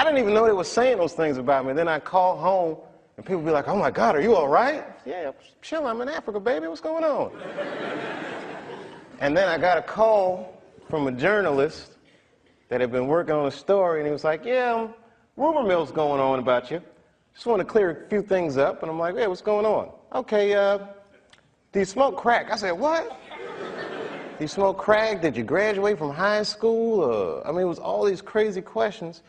I didn't even know they were saying those things about me. And then I call home, and people be like, oh my God, are you all right? Yeah, chill, I'm in Africa, baby, what's going on? And then I got a call from a journalist that had been working on a story, and he was like, yeah, rumor mill's going on about you. Just want to clear a few things up. And I'm like, yeah, what's going on? Okay, do you smoke crack? I said, what? Do you smoke crack? Did you graduate from high school? I mean, it was all these crazy questions.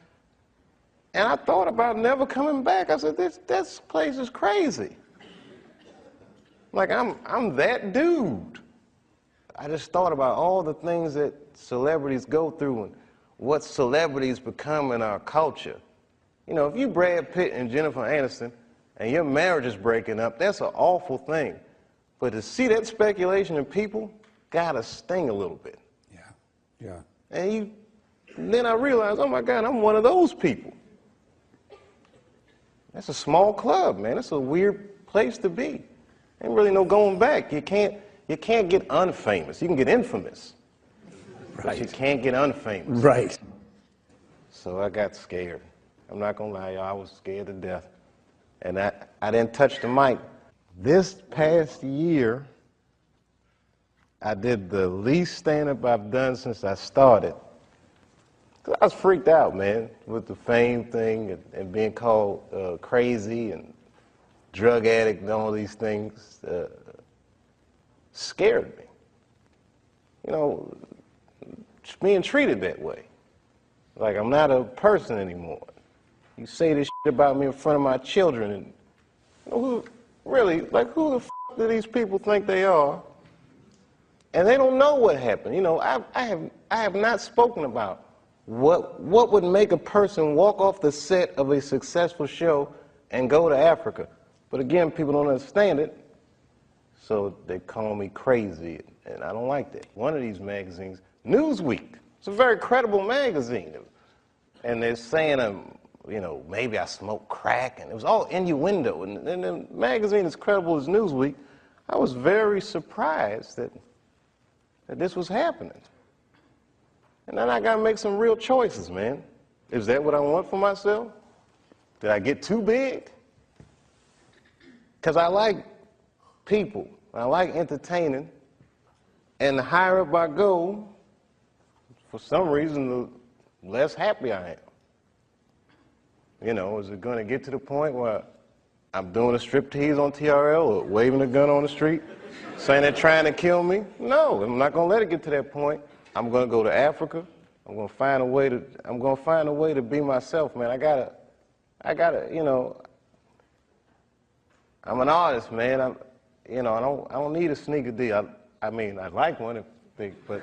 And I thought about never coming back. I said, this place is crazy. Like, I'm that dude. I just thought about all the things that celebrities go through and what celebrities become in our culture. You know, if you Brad Pitt and Jennifer Aniston and your marriage is breaking up, that's an awful thing. But to see that speculation in people gotta sting a little bit. Yeah, yeah. And then I realized, oh my God, I'm one of those people. That's a small club, man. That's a weird place to be. Ain't really no going back. You can't get unfamous. You can get infamous. Right. But you can't get unfamous. Right. So I got scared. I'm not gonna lie, y'all, I was scared to death. And I didn't touch the mic. This past year, I did the least stand-up I've done since I started. 'Cause I was freaked out, man, with the fame thing and being called crazy and drug addict and all these things. Scared me. You know, being treated that way. Like I'm not a person anymore. You say this shit about me in front of my children, and you know, who the f do these people think they are? And they don't know what happened. You know, I have not spoken about what would make a person walk off the set of a successful show and go to Africa. But again, people don't understand it, so they call me crazy, and I don't like that. One of these magazines, Newsweek, it's a very credible magazine, and they're saying you know, maybe I smoke crack, and it was all innuendo. And the magazine as credible as Newsweek, I was very surprised that this was happening. And then I got to make some real choices, man. Is that what I want for myself? Did I get too big? Because I like people. I like entertaining. And the higher up I go, for some reason, the less happy I am. You know, is it going to get to the point where I'm doing a striptease on TRL or waving a gun on the street, saying they're trying to kill me? No, I'm not going to let it get to that point. I'm going to go to Africa. I'm going to find a way to be myself, man. I gotta, you know, I'm an artist, man. I don't need a sneaker deal. I mean, I'd like one, but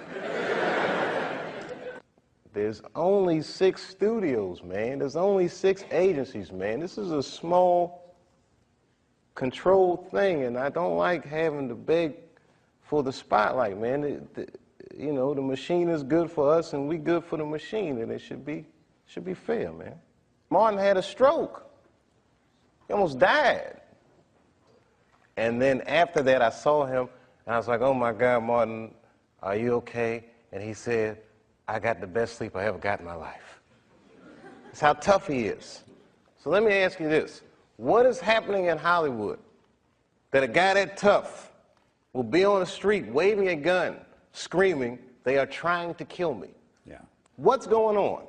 there's only 6 studios, man. There's only 6 agencies, man. This is a small, controlled thing, and I don't like having to beg for the spotlight, man. You know, the machine is good for us, and we good for the machine, and it should be fair, man. Martin had a stroke. He almost died. And then after that, I saw him, and I was like, oh my God, Martin, are you okay? And he said, I got the best sleep I ever got in my life. That's how tough he is. So let me ask you this. What is happening in Hollywood that a guy that tough will be on the street waving a gun, screaming, they are trying to kill me? Yeah. What's going on?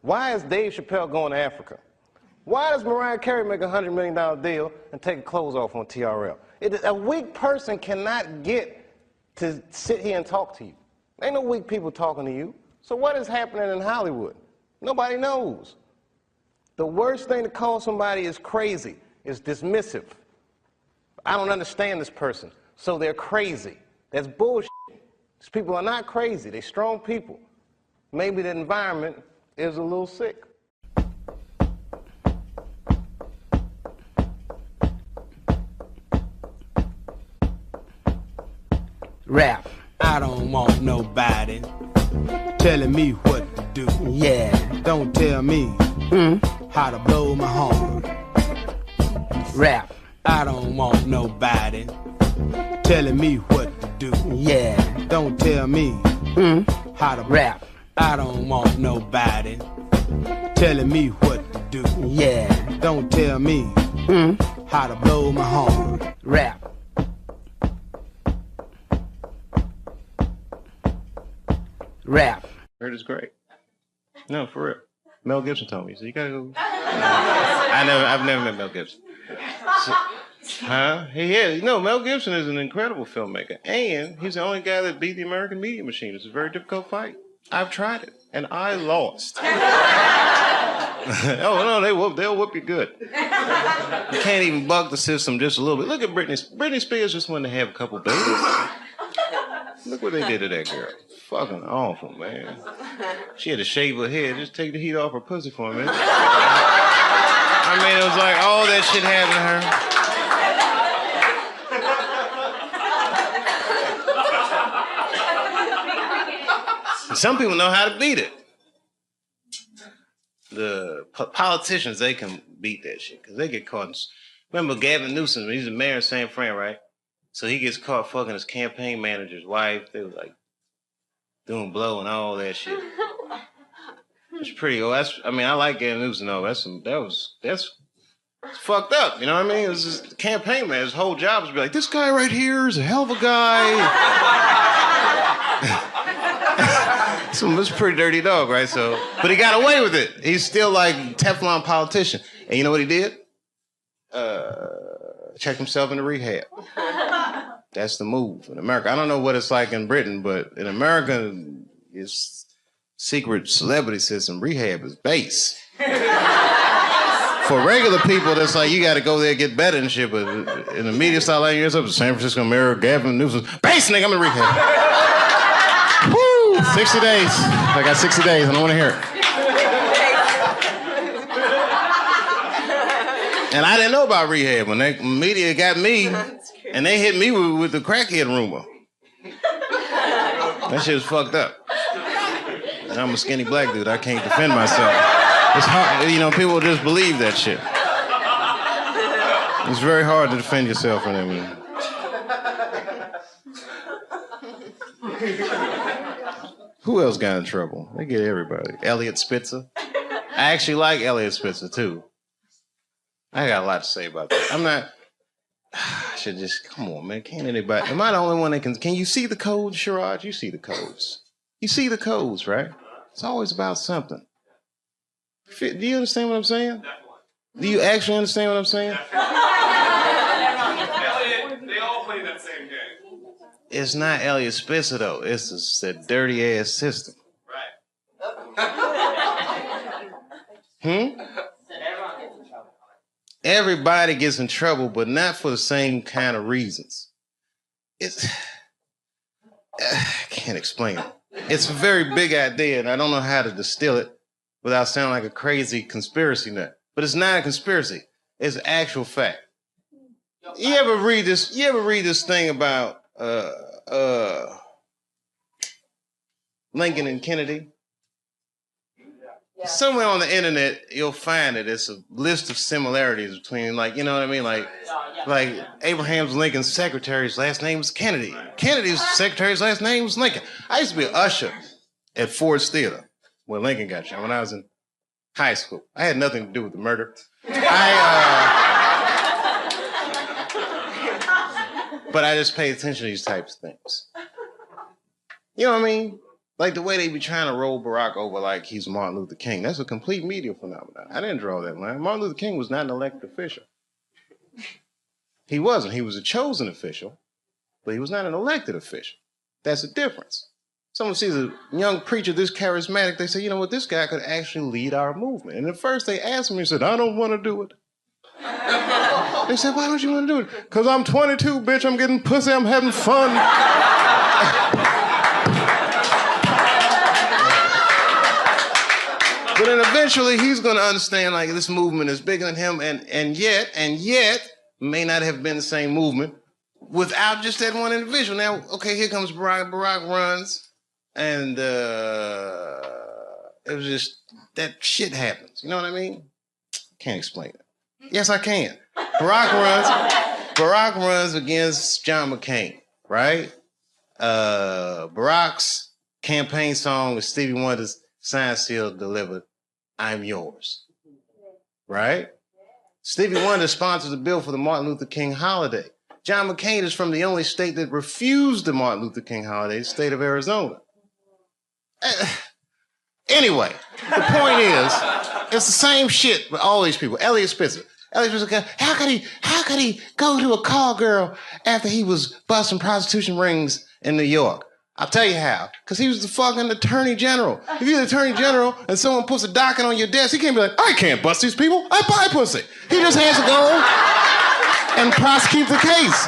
Why is Dave Chappelle going to Africa? Why does Mariah Carey make a $100 million deal and take her clothes off on TRL? A weak person cannot get to sit here and talk to you. Ain't no weak people talking to you. So what is happening in Hollywood? Nobody knows. The worst thing to call somebody is crazy, is dismissive. I don't understand this person, so they're crazy. That's bullshit. These people are not crazy. They're strong people. Maybe the environment is a little sick. Rap. I don't want nobody telling me what to do. Yeah. Don't tell me how to blow my horn. Rap. I don't want nobody telling me what to do. Yeah. Don't tell me how to rap. I don't want nobody telling me what to do. Yeah. Don't tell me how to blow my horn. Rap. Rap. Heard it's great. No, for real. Mel Gibson told me, so you gotta go. I've never met Mel Gibson. So, huh? He is. No, Mel Gibson is an incredible filmmaker, and he's the only guy that beat the American media machine. It's a very difficult fight. I've tried it, and I lost. Oh no, they'll whoop you good. You can't even bug the system just a little bit. Look at Britney. Britney Spears just wanted to have a couple babies. Look what they did to that girl. Fucking awful, man. She had to shave her head, just take the heat off her pussy for a minute. I mean, it was like all that shit happened to her. Some people know how to beat it. The politicians, they can beat that shit because they get caught in... Remember Gavin Newsom, he's the mayor of San Fran, right? So he gets caught fucking his campaign manager's wife. They were like doing blow and all that shit. It's pretty old. I like Gavin Newsom though. That's fucked up. You know what I mean? It was just the campaign man. His whole job was to be like, this guy right here is a hell of a guy. So it's a pretty dirty dog, right? So, but he got away with it. He's still like Teflon politician. And you know what he did? Checked himself into rehab. That's the move in America. I don't know what it's like in Britain, but in America, it's secret celebrity system. Rehab is base. For regular people, that's like, you got to go there and get better and shit. But in the media style, like yourself, the San Francisco Mayor, Gavin Newsom, base nigga, I'm in rehab. Woo! 60 days. I got 60 days. I don't want to hear it. And I didn't know about rehab when the media got me, and they hit me with the crackhead rumor. That shit was fucked up. And I'm a skinny black dude. I can't defend myself. It's hard, you know, people just believe that shit. It's very hard to defend yourself from them. Who else got in trouble? They get everybody. Elliot Spitzer. I actually like Elliot Spitzer, too. I got a lot to say about that. I'm not... I should just... Come on, man. Can't anybody... Am I the only one that can... Can you see the codes, Sherrod? You see the codes. You see the codes, right? It's always about something. Do you understand what I'm saying? Do you actually understand what I'm saying? Elliot, they all play that same game. It's not Elliot Spitzer, though. It's that dirty-ass system. Right. Everybody gets in trouble, but not for the same kind of reasons. It's... I can't explain it. It's a very big idea, and I don't know how to distill it without sounding like a crazy conspiracy nut. But it's not a conspiracy. It's an actual fact. You ever read this thing about Lincoln and Kennedy? Somewhere on the internet, you'll find it. It's a list of similarities between, like, you know what I mean? Like Abraham Lincoln's secretary's last name was Kennedy. Kennedy's secretary's last name was Lincoln. I used to be an usher at Ford's Theater where Lincoln got shot when I was in high school. I had nothing to do with the murder. But I just paid attention to these types of things. You know what I mean? Like the way they be trying to roll Barack over like he's Martin Luther King. That's a complete media phenomenon. I didn't draw that line. Martin Luther King was not an elected official. He wasn't. He was a chosen official, but he was not an elected official. That's the difference. Someone sees a young preacher this charismatic, they say, you know what, this guy could actually lead our movement. And at first they asked him, he said, I don't want to do it. They said, why don't you want to do it? Because I'm 22, bitch, I'm getting pussy, I'm having fun. But then eventually he's going to understand like this movement is bigger than him and yet may not have been the same movement without just that one individual. Now, okay, here comes Barack. Barack runs and it was just that shit happens. You know what I mean? Can't explain it. Yes, I can. Barack runs against John McCain, right? Barack's campaign song with Stevie Wonder's Sign Seal delivered I'm yours. Right? Stevie Wonder sponsors a bill for the Martin Luther King holiday. John McCain is from the only state that refused the Martin Luther King holiday, the state of Arizona. Anyway, the point is, it's the same shit with all these people. Elliot Spitzer. Elliot Spitzer, how could he go to a call girl after he was busting prostitution rings in New York? I'll tell you how. Because he was the fucking attorney general. If you're the attorney general and someone puts a docket on your desk, he can't be like, I can't bust these people. I buy pussy. He just has to go and prosecute the case.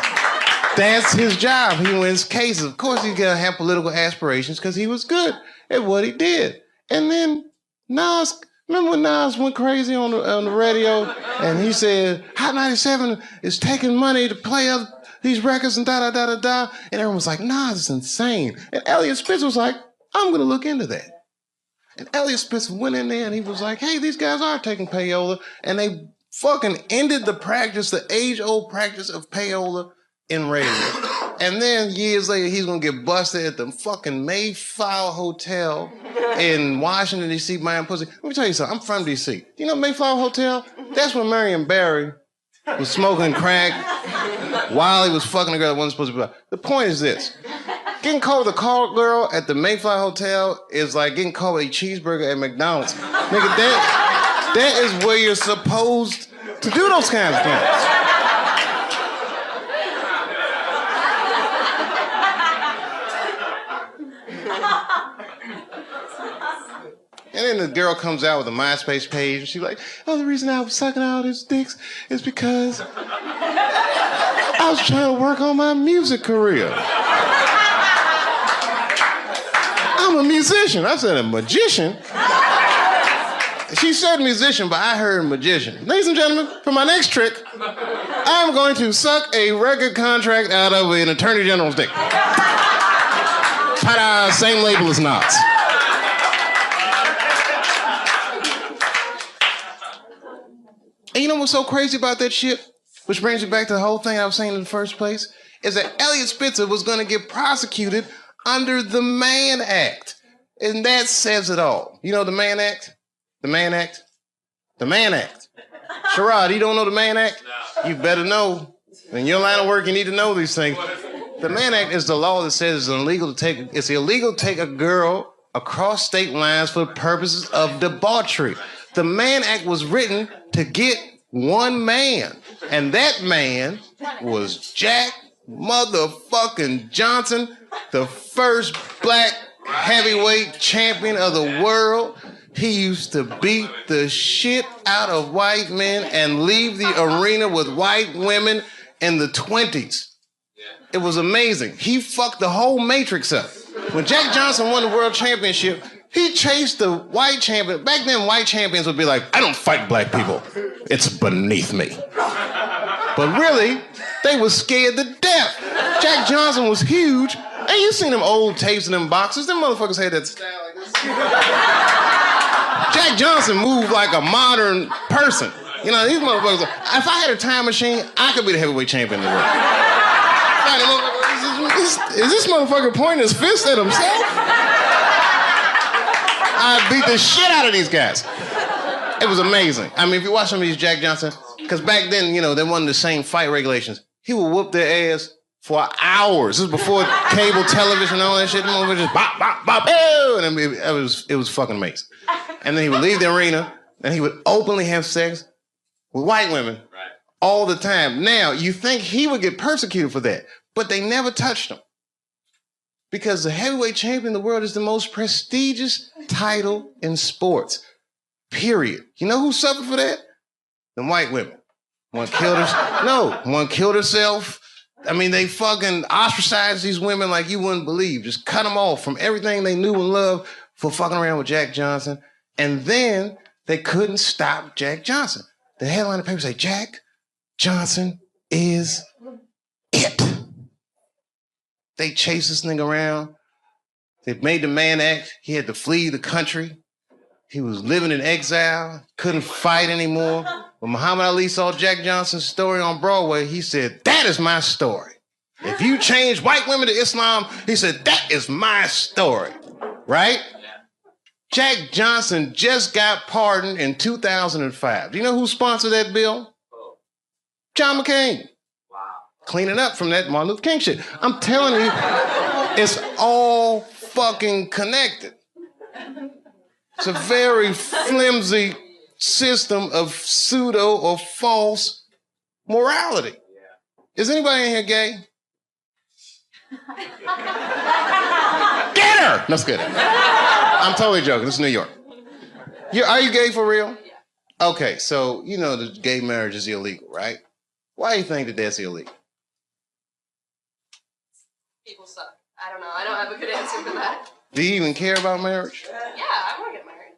That's his job. He wins cases. Of course, he's going to have political aspirations because he was good at what he did. And then Nas, remember when Nas went crazy on the radio and he said, Hot 97 is taking money to play these records and da-da-da-da-da. And everyone was like, Nas is insane. And Elliot Spitzer was like, I'm going to look into that. And Elliot Spitzer went in there and he was like, hey, these guys are taking payola. And they fucking ended the practice, the age-old practice of payola in radio. And then years later, he's going to get busted at the fucking Mayflower Hotel in Washington, D.C. buying pussy. Let me tell you something. I'm from D.C. You know Mayflower Hotel? That's where Marion Barry was smoking crack while he was fucking a girl that wasn't supposed to be. The point is this. Getting caught with a call girl at the Mayflower Hotel is like getting caught with a cheeseburger at McDonald's. Nigga, that is where you're supposed to do those kinds of things. And then the girl comes out with a MySpace page and she's like, oh, the reason I was sucking all his dicks is because I was trying to work on my music career. I'm a musician. I said a magician. She said musician, but I heard magician. Ladies and gentlemen, for my next trick, I'm going to suck a record contract out of an attorney general's dick. Ta-da, same label as Nas. And you know what's so crazy about that shit? Which brings me back to the whole thing I was saying in the first place, is that Elliot Spitzer was going to get prosecuted under the Mann Act. And that says it all. You know the Mann Act? The Mann Act? The Mann Act. Sherrod, you don't know the Mann Act? No. You better know. In your line of work, you need to know these things. The Mann Act is the law that says it's illegal to take a girl across state lines for purposes of debauchery. The Mann Act was written to get one man, and that man was Jack motherfucking Johnson, the first black heavyweight champion of the world. He used to beat the shit out of white men and leave the arena with white women in the 20s. It was amazing. He fucked the whole Matrix up. When Jack Johnson won the world championship, he chased the white champion. Back then, white champions would be like, I don't fight black people. It's beneath me. But really, they were scared to death. Jack Johnson was huge. And you seen them old tapes and them boxers. Them motherfuckers had that style like this. Jack Johnson moved like a modern person. You know, these motherfuckers, if I had a time machine, I could be the heavyweight champion in the world. Is this motherfucker pointing his fist at himself? I beat the shit out of these guys. It was amazing. I mean, if you watch some of these Jack Johnson, because back then, you know, they wasn't the same fight regulations. He would whoop their ass for hours. This was before cable television and all that shit. Them just bop, bop, bop, ew! And it was fucking amazing. And then he would leave the arena, and he would openly have sex with white women all the time. Now, you think he would get persecuted for that, but they never touched him. Because the heavyweight champion of the world is the most prestigious title in sports. Period. You know who suffered for that? The white women. One killed herself. No, one killed herself. I mean, they fucking ostracized these women like you wouldn't believe. Just cut them off from everything they knew and loved for fucking around with Jack Johnson. And then they couldn't stop Jack Johnson. The headline of the paper say, Jack Johnson is it. They chased this nigga around. They made the Mann Act. He had to flee the country. He was living in exile, couldn't fight anymore. When Muhammad Ali saw Jack Johnson's story on Broadway, he said, that is my story. If you change white women to Islam, he said, that is my story. Right? Jack Johnson just got pardoned in 2005. Do you know who sponsored that bill? John McCain. Wow. Cleaning up from that Martin Luther King shit. I'm telling you, it's all fucking connected. It's a very flimsy system of pseudo or false morality. Is anybody in here gay? Get her! No, it's good. I'm totally joking. This is New York. Are you gay for real? Yeah. Okay, so you know the gay marriage is illegal, right? Why do you think that that's illegal? People suck. I don't know. I don't have a good answer for that. Do you even care about marriage? Yeah, I want to get married.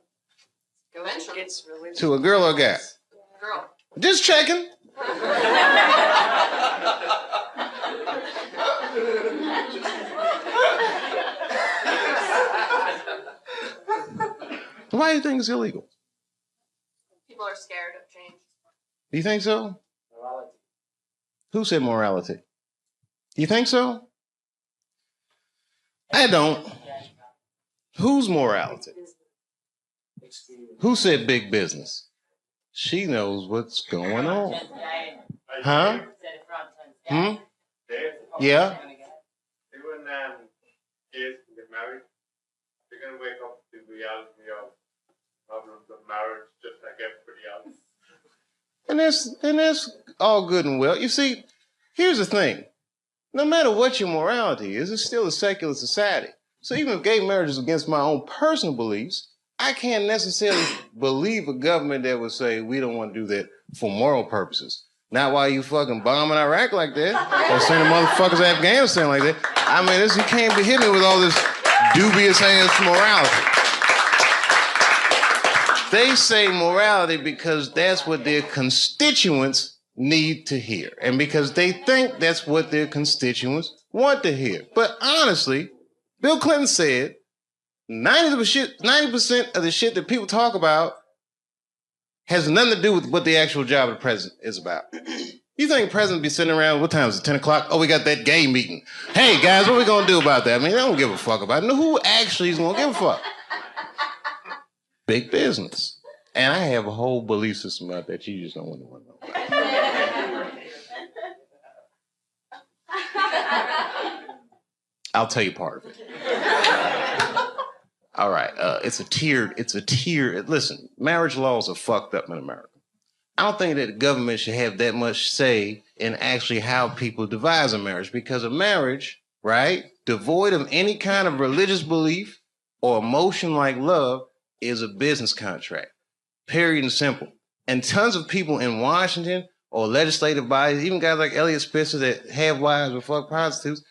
Eventually. It's really to a girl or a guy? Girl. Just checking. Why do you think it's illegal? People are scared of change. Do you think so? Morality. Who said morality? Do you think so? I don't. Whose morality? Who said big business? She knows what's going on. Huh? Hmm? Yeah? Even gays get married, they're going to wake up to the reality of problems of marriage just like everybody else. And that's all good and well. You see, here's the thing. No matter what your morality is, it's still a secular society. So even if gay marriage is against my own personal beliefs, I can't necessarily believe a government that would say we don't want to do that for moral purposes. Not while you fucking bombing Iraq like that, or sending motherfuckers to Afghanistan like that. I mean, you can't be hitting me with all this dubious ass morality. They say morality because that's what their constituents need to hear, and because they think that's what their constituents want to hear. But honestly, Bill Clinton said 90% of the shit that people talk about has nothing to do with what the actual job of the president is about. You think the president be sitting around, what time is it, 10 o'clock? Oh, we got that gay meeting. Hey, guys, what are we going to do about that? I mean, they don't give a fuck about it. No, who actually is going to give a fuck? Big business. And I have a whole belief system about that you just don't want to know about. I'll tell you part of it. All right, it's a tiered, listen, marriage laws are fucked up in America. I don't think that the government should have that much say in actually how people devise a marriage, because a marriage, right, devoid of any kind of religious belief or emotion like love is a business contract, period and simple. And tons of people in Washington or legislative bodies, even guys like Elliot Spitzer that have wives or fuck prostitutes,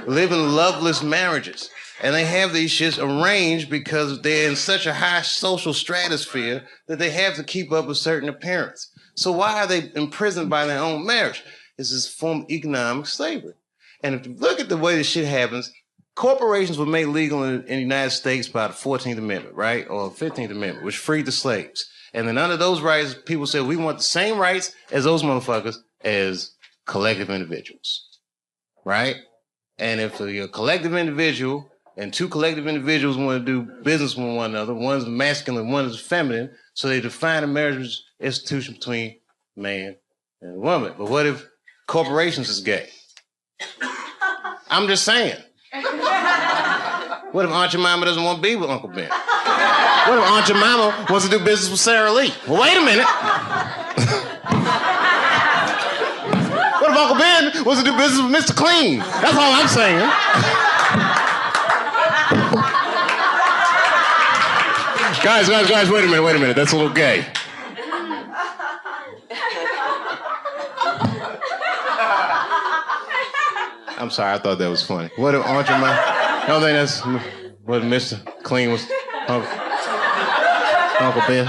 live in loveless marriages. And they have these shits arranged because they're in such a high social stratosphere that they have to keep up a certain appearance. So why are they imprisoned by their own marriage? It's this form of economic slavery. And if you look at the way this shit happens, corporations were made legal in the United States by the 14th Amendment, right? Or 15th Amendment, which freed the slaves. And then under those rights, people said, we want the same rights as those motherfuckers as collective individuals, right? And if you're a collective individual and two collective individuals want to do business with one another, one's masculine, one is feminine, so they define a marriage institution between man and woman. But what if corporations is gay? I'm just saying. What if Aunt Jemima doesn't want to be with Uncle Ben? What if Aunt Jemima wants to do business with Sarah Lee? Well, wait a minute. What if Uncle Ben wants to do business with Mr. Clean? That's all I'm saying. Guys, wait a minute. That's a little gay. I'm sorry, I thought that was funny. What if Aunt Jemima? I don't think that's what Mr. Clean was. Uncle Ben.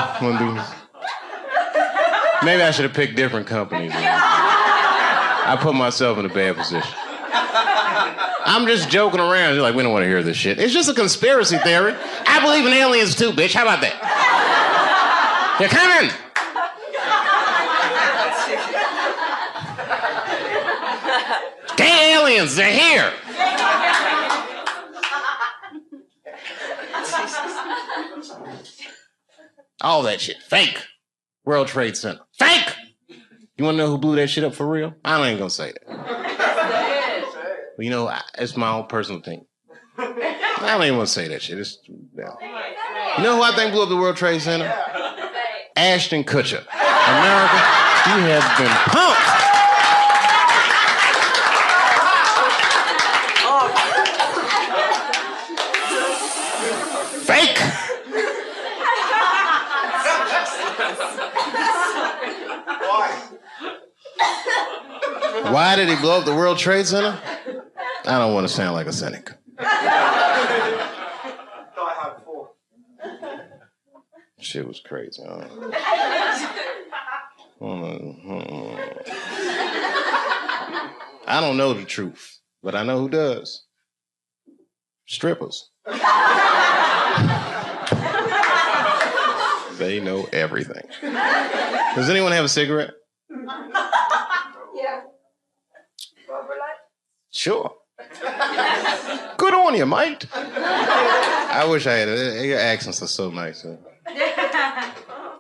Maybe I should have picked different companies. I put myself in a bad position. I'm just joking around. You're like, we don't want to hear this shit. It's just a conspiracy theory. I believe in aliens too, bitch. How about that? They're coming. Gay aliens, they're here. All that shit. Fake. World Trade Center. Fake! You want to know who blew that shit up for real? I ain't gonna say that. But you know, it's my own personal thing. I don't even want to say that shit. Yeah. You know who I think blew up the World Trade Center? Ashton Kutcher. America, you have been punked. Fake. Why did he blow up the World Trade Center? I don't want to sound like a cynic. Shit was crazy. I don't know the truth, but I know who does. Strippers. They know everything. Does anyone have a cigarette? Yeah. Sure. Good on you, mate. I wish I had it. Your accents are so nice.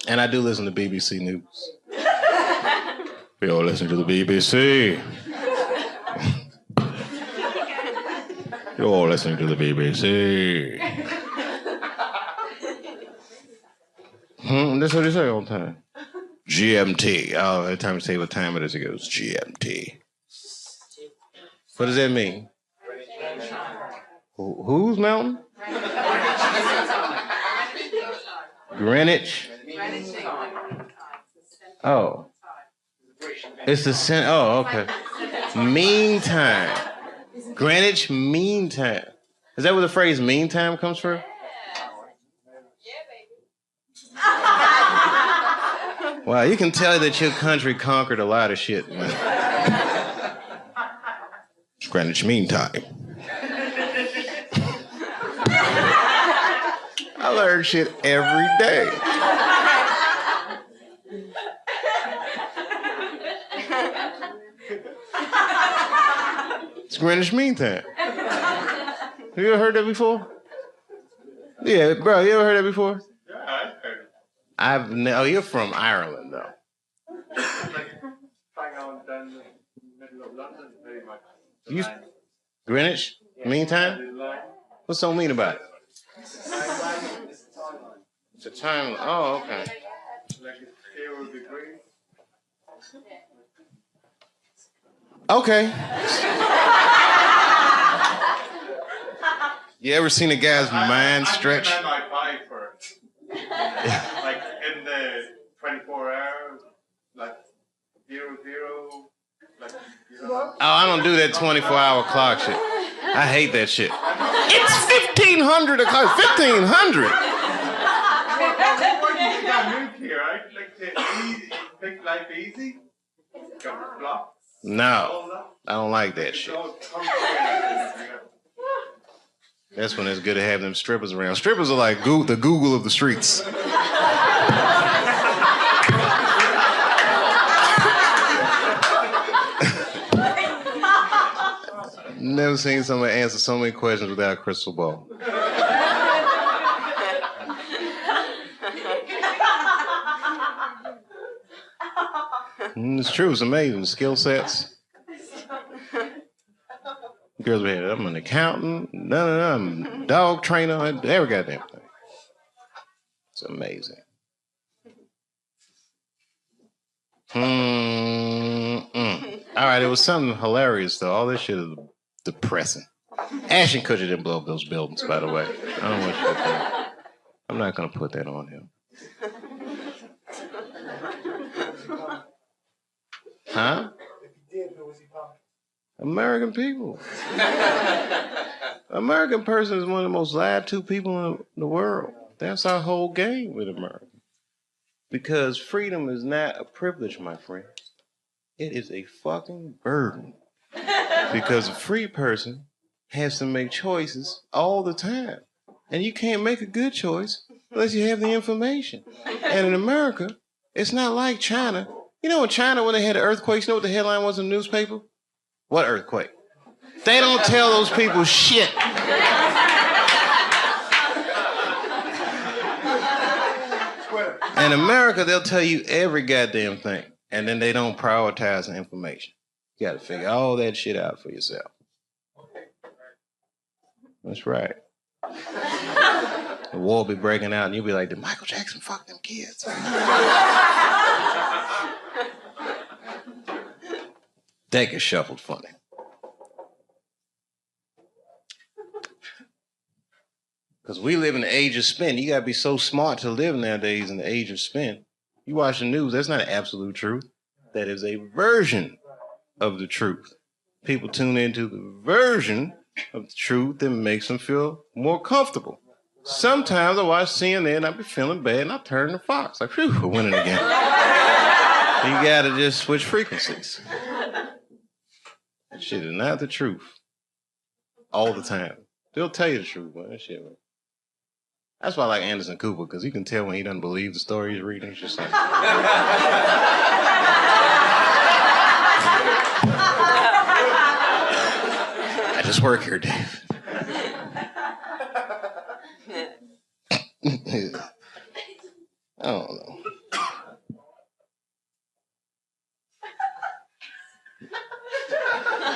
And I do listen to BBC News. We all listen to the BBC. You're all listening to the BBC. That's what they say all the time. GMT. Oh, every time you say what time it is, it goes GMT. What does that mean? Whose mountain? Greenwich. Oh. It's the center. Oh, okay. Meantime. Greenwich Mean Time. Is that where the phrase mean time comes from? Wow, you can tell that your country conquered a lot of shit, man. It's Greenwich Mean Time. I learn shit every day. It's Greenwich Mean Time. Have you ever heard that before? Yeah, bro, you ever heard that before? Yeah, I've heard it. Oh, you're from Ireland, though. Like, bang on down the middle of London, pretty much. You, Greenwich Mean Time? What's so mean about it? It's a time. Oh, okay. Like it's 0 degrees. Okay. You ever seen a guy's mind stretch? I might buy for it. Like in the 24 hours, like 0, 0, like. Oh, I don't do that 24-hour clock shit. I hate that shit. It's 1500 o'clock. 1500. You got moved here. I'd like to make life easy. Got the blocks. No, I don't like that shit. That's when it's good to have them strippers around. Strippers are like the Google of the streets. Never seen somebody answer so many questions without a crystal ball. It's true. It's amazing. Skill sets. Girls be here. I'm an accountant. No. I'm a dog trainer. Every goddamn thing. It's amazing. All right. It was something hilarious though. All this shit is depressing. Ashton Kutcher didn't blow up those buildings, by the way. I don't want you to think. I'm not gonna put that on him. Huh? American people. American person is one of the most lied to people in the world. That's our whole game with America. Because freedom is not a privilege, my friend. It is a fucking burden. Because a free person has to make choices all the time. And you can't make a good choice unless you have the information. And in America, it's not like China. You know in China when they had the earthquakes, you know what the headline was in the newspaper? What earthquake? They don't tell those people shit. In America, they'll tell you every goddamn thing, and then they don't prioritize the information. You got to figure all that shit out for yourself. That's right. The war be breaking out, and you'll be like, did Michael Jackson fuck them kids? That gets shuffled funny. Because we live in the age of spin. You got to be so smart to live nowadays in the age of spin. You watch the news, that's not an absolute truth. That is a version of the truth. People tune into the version of the truth that makes them feel more comfortable. Sometimes I watch CNN and I be feeling bad and I turn to Fox. Like, phew, we're winning again. You got to just switch frequencies. That shit is not the truth. All the time. They'll tell you the truth, man. That shit, man. That's why I like Anderson Cooper, because you can tell when he doesn't believe the story he's reading. It's just like... I just work here, Dave. I don't know.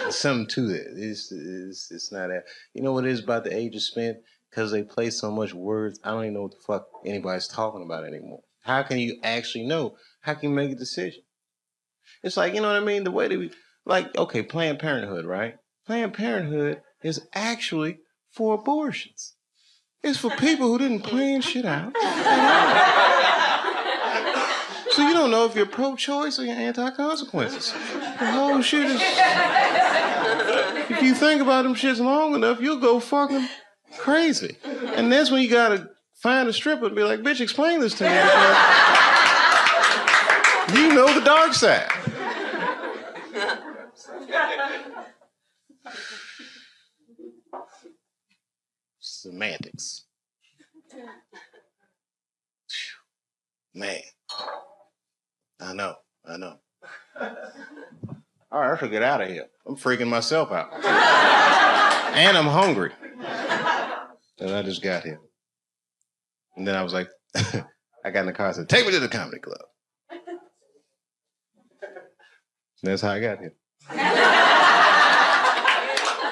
There's something to it. It's not that. You know what it is about the age of spin? Because they play so much words, I don't even know what the fuck anybody's talking about anymore. How can you actually know? How can you make a decision? It's like, you know what I mean? The way that we, like, okay, Planned Parenthood, right? Planned Parenthood is actually for abortions. It's for people who didn't plan shit out. So you don't know if you're pro-choice or you're anti-consequences. The whole shit is... If you think about them shits long enough, you'll go fucking crazy. And that's when you gotta find a stripper and be like, bitch, explain this to me. You know the dark side. Semantics. Man. I know. All right, I should get out of here. I'm freaking myself out. And I'm hungry. And I just got here. And then I was like, I got in the car and said, take me to the comedy club. And that's how I got here.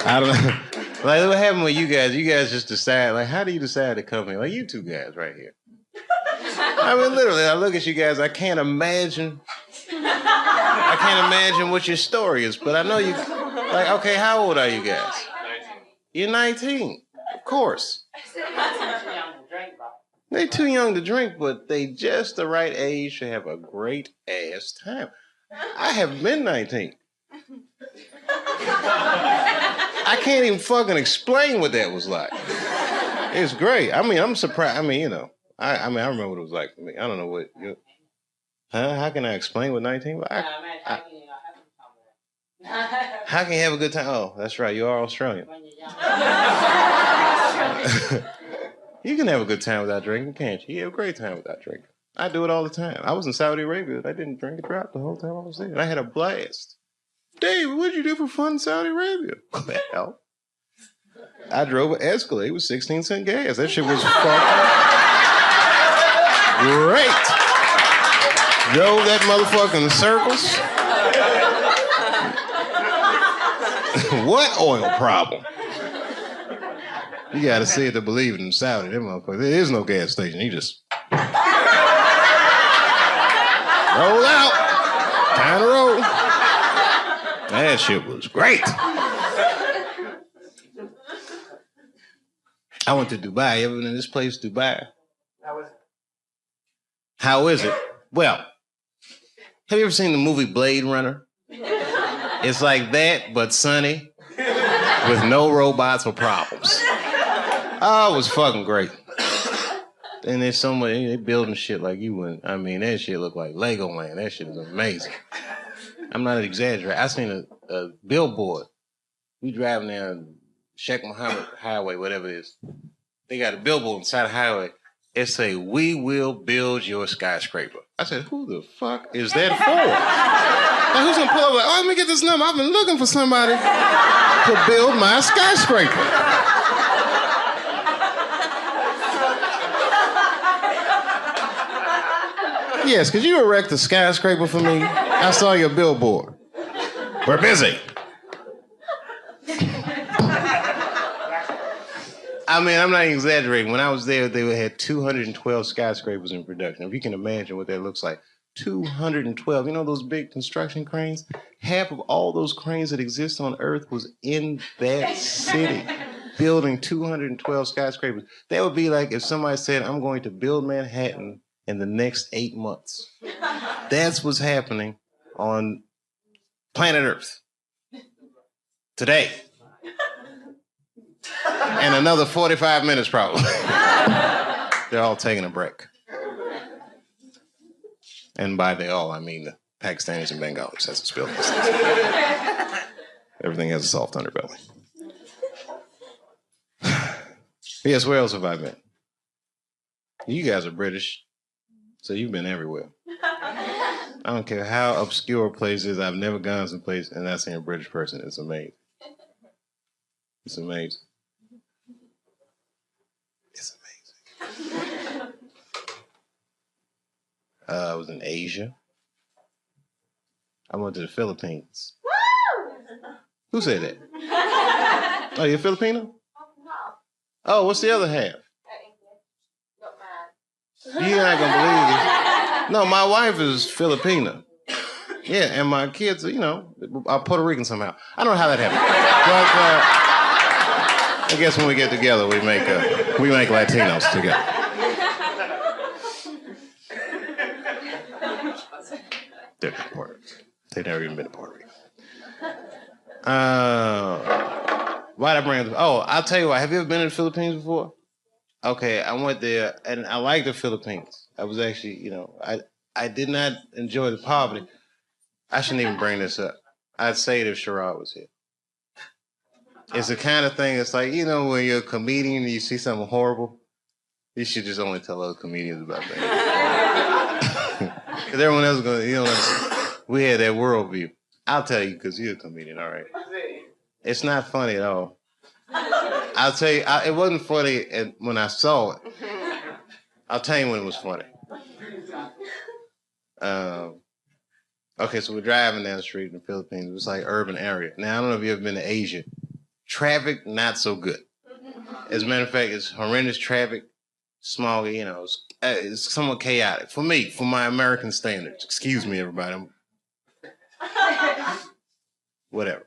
I don't know. Like, what happened with you guys? You guys just decide, like, how do you decide to come here? Like, you two guys right here. I mean, literally, I look at you guys, I can't imagine what your story is, but I know you, like, okay, how old are you guys? 19. You're 19, of course. They're too young to drink, but they just the right age to have a great ass time. I have been 19. I can't even fucking explain what that was like. It's great. I mean, I'm surprised. I mean, you know, I remember what it was like for me. I don't know what you... Huh? How can I explain what 19 was? How can you have a good time? Oh, that's right. You are Australian. You can have a good time without drinking, can't you? You have a great time without drinking. I do it all the time. I was in Saudi Arabia. I didn't drink a drop the whole time I was there. And I had a blast. Dave, what'd you do for fun in Saudi Arabia? Well, I drove an Escalade with 16-cent gas. That shit was fucking great. Drove that motherfucker in circles. What oil problem? You gotta see it to believe it in Saudi. That motherfucker. There is no gas station. He just roll out. Time to roll. That shit was great. I went to Dubai. You ever been in this place, Dubai? How is it? Well, have you ever seen the movie Blade Runner? It's like that, but sunny, with no robots or problems. Oh, it was fucking great. And there's so much, they building shit like you wouldn't. I mean, that shit look like Legoland. That shit is amazing. I'm not exaggerating. I seen a billboard. We driving down Sheikh Mohammed Highway, whatever it is. They got a billboard on the side of the highway. It say, "We will build your skyscraper." I said, who the fuck is that for? Like, who's gonna pull up like, oh, let me get this number. I've been looking for somebody to build my skyscraper. Yes, could you erect a skyscraper for me? I saw your billboard. We're busy. I mean, I'm not even exaggerating. When I was there, they had 212 skyscrapers in production. If you can imagine what that looks like. 212. You know those big construction cranes? Half of all those cranes that exist on Earth was in that city, building 212 skyscrapers. That would be like if somebody said, I'm going to build Manhattan in the next 8 months. That's what's happening on planet Earth today. And another 45 minutes probably. They're all taking a break. And by they all, I mean the Pakistanis and Bengalis as it's built. Everything has a soft underbelly. Yes, where else have I been? You guys are British, so you've been everywhere. I don't care how obscure a place is. I've never gone someplace and not seen a British person. It's amazing. It's amazing. It's amazing. I was in Asia. I went to the Philippines. Who said that? Oh, you're Filipino? Oh, what's the other half? You're not gonna believe this. No, my wife is Filipina. Yeah, and my kids, you know, are Puerto Rican somehow. I don't know how that happened, but I guess when we get together, we make Latinos together. They're not Puerto Rican. They've never even been to Puerto Rico. Why'd I bring it? Oh, I'll tell you what. Have you ever been to the Philippines before? Okay, I went there, and I like the Philippines. I was actually, you know, I did not enjoy the poverty. I shouldn't even bring this up. I'd say it if Sherrod was here. It's the kind of thing that's like, you know, when you're a comedian and you see something horrible, you should just only tell other comedians about that. Because everyone else is going to, you know, we had that worldview. I'll tell you because you're a comedian, all right? It's not funny at all. I'll tell you, it wasn't funny when I saw it. I'll tell you when it was funny. Okay, so we're driving down the street in the Philippines. It was like urban area. Now, I don't know if you've ever been to Asia. Traffic, not so good. As a matter of fact, it's horrendous traffic. Small, you know, it's somewhat chaotic. For me, for my American standards. Excuse me, everybody. Whatever.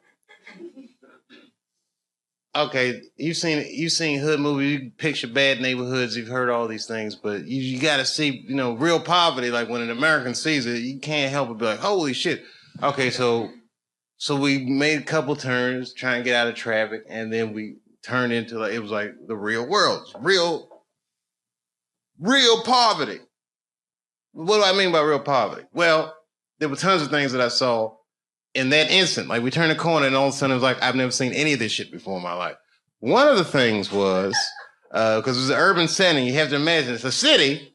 Okay, you've seen hood movies, you picture bad neighborhoods, you've heard all these things, but you got to see, you know, real poverty. Like when an American sees it, you can't help but be like, holy shit. Okay, so we made a couple turns trying to get out of traffic, and then we turned into like, it was like the real world. Real poverty. What do I mean by real poverty? Well, there were tons of things that I saw in that instant. Like we turned a corner and all of a sudden it was like, I've never seen any of this shit before in my life. One of the things was, because it was an urban setting, you have to imagine it's a city,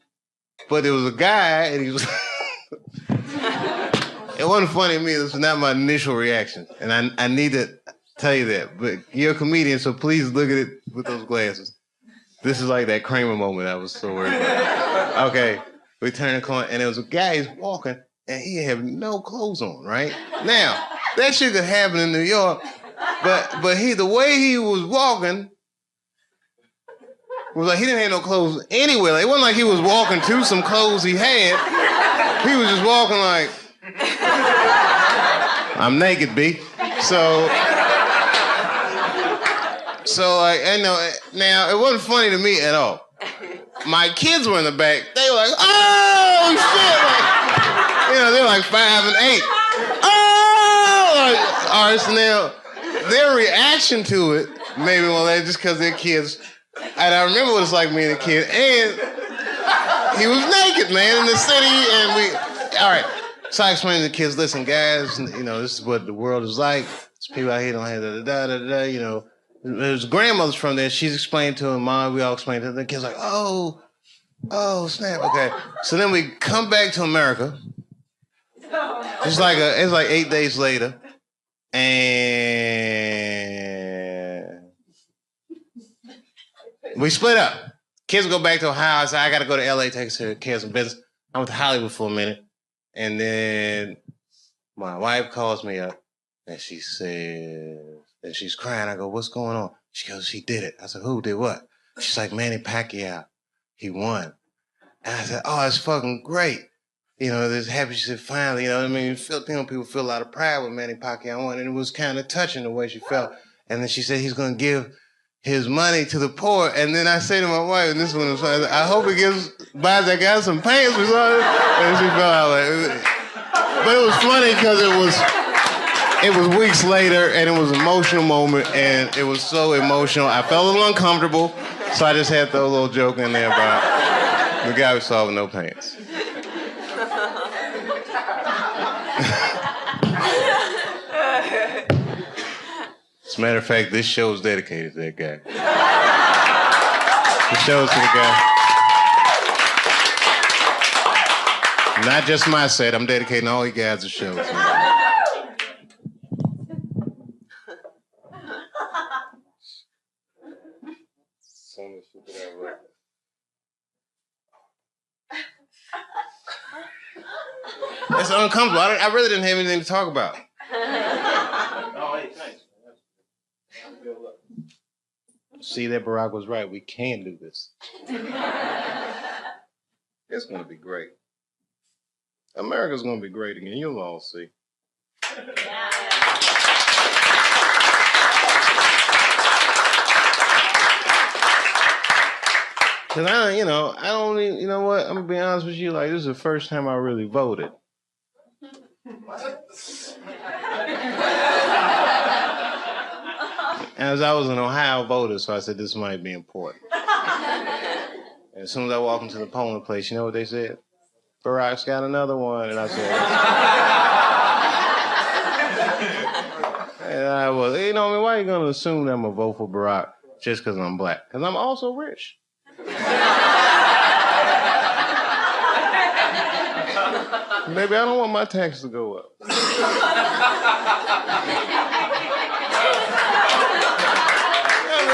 but there was a guy and he was, it wasn't funny to me, this was not my initial reaction. And I need to tell you that, but you're a comedian, so please look at it with those glasses. This is like that Kramer moment I was so worried about. Okay, we turned the corner and there was a guy, he's walking, and he had no clothes on, right? Now, that shit could happen in New York, but the way he was walking was like he didn't have no clothes anywhere. Like, it wasn't like he was walking to some clothes he had. He was just walking like, I'm naked, B. So like, I know, now, it wasn't funny to me at all. My kids were in the back. They were like, oh, shit! Like, you know, they're like 5 and 8. Oh! Like, all right, so now, their reaction to it maybe well, that's just because they're kids. And I remember what it's like being a kid. And he was naked, man, in the city. And all right. So I explained to the kids, listen, guys, you know, this is what the world is like. There's people out here don't have da-da-da-da-da, you know. There's grandmothers from there. She's explained to her mom. We all explained to her. The kids like, oh, snap. Okay. So then we come back to America. It's like 8 days later, and we split up. Kids go back to Ohio. I said, I got to go to LA, take care of some business. I went to Hollywood for a minute, and then my wife calls me up, and she says, and she's crying. I go, what's going on? She goes, he did it. I said, who did what? She's like, Manny Pacquiao. He won. And I said, oh, it's fucking great. You know, this happy. She said, finally, you know what I mean? People feel a lot of pride when Manny Pacquiao won, and it was kind of touching the way she felt. And then she said, he's going to give his money to the poor. And then I say to my wife, and this one was funny, I hope he buys that guy some pants or something. And she felt out like, but it was funny because it was weeks later, and it was an emotional moment, and it was so emotional. I felt a little uncomfortable, so I just had to throw a little joke in there about the guy who saw with no pants. As a matter of fact, this show is dedicated to that guy. The show's to the guy. Not just my set, I'm dedicating all you guys to shows. It's uncomfortable. I really didn't have anything to talk about. Oh, hey, thanks. See that Barack was right. We can do this. It's going to be great. America's going to be great again. You'll all see. Because I don't even, you know what? I'm going to be honest with you. Like, this is the first time I really voted. As I was an Ohio voter, so I said this might be important. And as soon as I walked into the polling place, you know what they said? Barack's got another one. And I said, and I was, why are you going to assume that I'm going to vote for Barack just because I'm black? Because I'm also rich. Maybe I don't want my taxes to go up.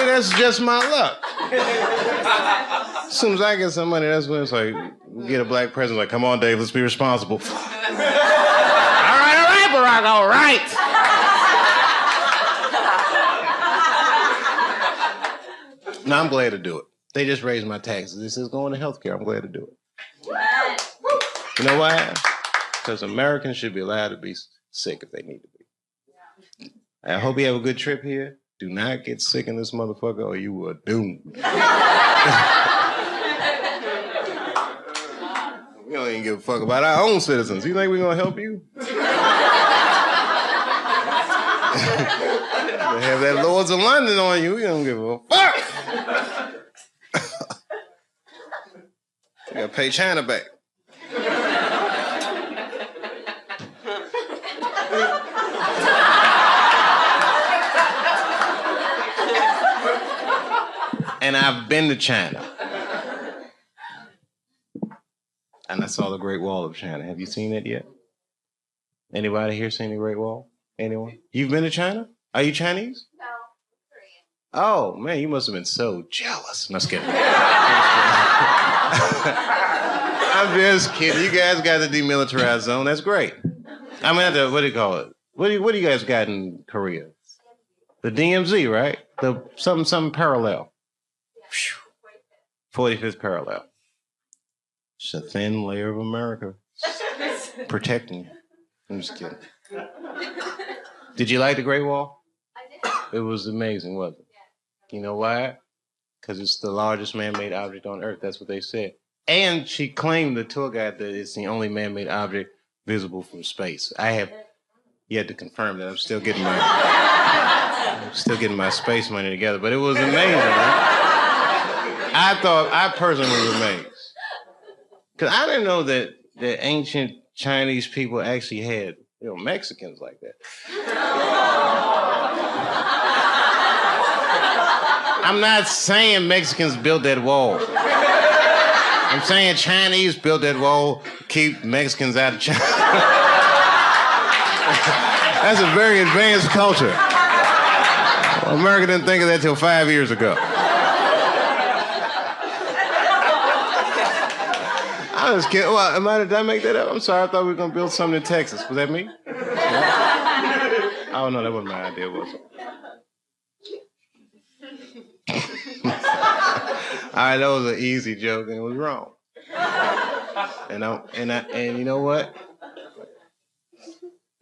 That's just my luck. As soon as I get some money, that's when it's like, we get a black president, like, come on, Dave, let's be responsible. all right, Barack, all right. No, I'm glad to do it. They just raised my taxes. This is going to healthcare. I'm glad to do it. You know why? Because Americans should be allowed to be sick if they need to be. I hope you have a good trip here. Do not get sick in this motherfucker or you are doomed. We don't even give a fuck about our own citizens. You think we're going to help you? They have that Lords of London on you. We don't give a fuck. You got to pay China back. And I've been to China. And I saw the Great Wall of China. Have you seen it yet? Anybody here seen the Great Wall? Anyone? You've been to China? Are you Chinese? No, Korean. Oh, man, you must have been so jealous. No, I'm just kidding. I'm just kidding. You guys got the demilitarized zone. That's great. I mean, what do you call it? What do you guys got in Korea? The DMZ, right? The something parallel. 45th parallel. It's a thin layer of America protecting you. I'm just kidding. Did you like the Great Wall? I did. It was amazing, wasn't it? Yeah. You know why? Because it's the largest man-made object on Earth. That's what they said. And she claimed, the tour guide, that it's the only man-made object visible from space. I have yet to confirm that. I'm still getting my space money together. But it was amazing, right? I personally was amazed. Because I didn't know that ancient Chinese people actually had, Mexicans like that. I'm not saying Mexicans built that wall. I'm saying Chinese built that wall to keep Mexicans out of China. That's a very advanced culture. America didn't think of that till 5 years I was kidding. Well, did I make that up? I'm sorry. I thought we were going to build something in Texas. Was that me? I don't know. That wasn't my idea, was it? All right, that was an easy joke, and it was wrong. And you know what?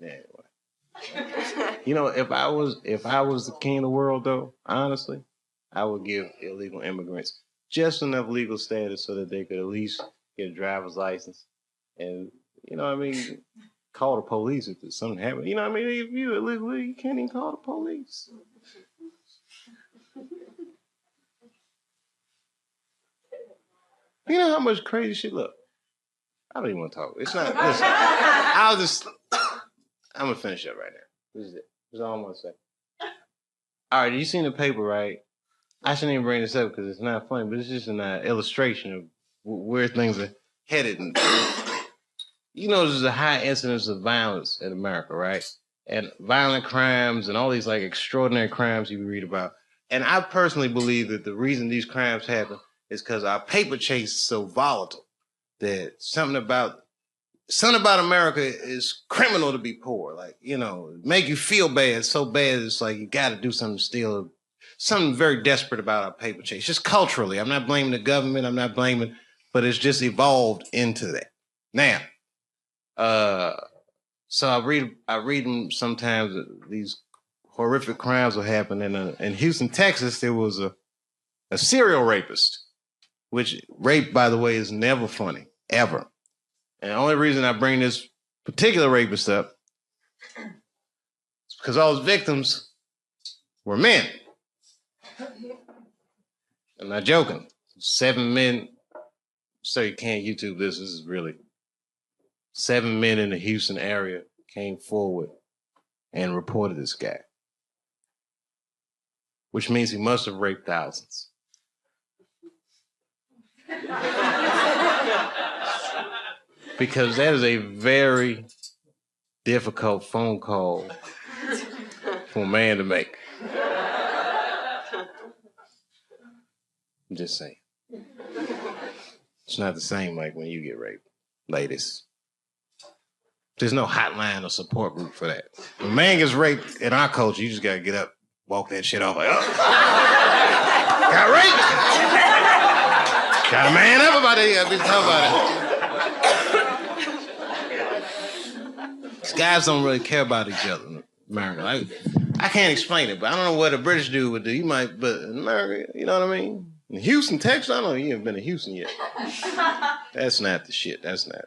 Yeah. You know, if I was the king of the world, though, honestly, I would give illegal immigrants just enough legal status so that they could at least get a driver's license, and you know what I mean, call the police if something happened. You know what I mean? If you're illegal, you can't even call the police. You know how much crazy shit? Look, I don't even want to talk. It's not. Listen, I'm gonna finish up right now. This is it. That's all I'm gonna say. All right, you seen the paper, right? I shouldn't even bring this up because it's not funny, but it's just an illustration of where things are headed. And, you know, there's a high incidence of violence in America, right? And violent crimes and all these like extraordinary crimes you read about. And I personally believe that the reason these crimes happen is because our paper chase is so volatile that something about America is criminal to be poor. Like, you know, make you feel bad, so bad it's like you got to do something to steal. Something very desperate about our paper chase, just culturally. I'm not blaming the government. I'm not blaming, but it's just evolved into that. Now, so I read them sometimes. These horrific crimes will happen in Houston, Texas. There was a serial rapist, which rape, by the way, is never funny ever. And the only reason I bring this particular rapist up is because all his victims were men. I'm not joking. 7 men. So you can't YouTube this. This is really 7 men in the Houston area came forward and reported this guy, which means he must have raped thousands. Because that is a very difficult phone call for a man to make. I'm just saying. It's not the same like when you get raped, ladies. There's no hotline or support group for that. When a man gets raped in our culture, you just gotta get up, walk that shit off like, oh. Got raped. Got a man up about it. I've been talking about it. These guys don't really care about each other in America. I can't explain it, but I don't know what a British dude would do. You might, but in America, you know what I mean? In Houston, Texas, I don't know, you haven't been to Houston yet. That's not the shit. That's not.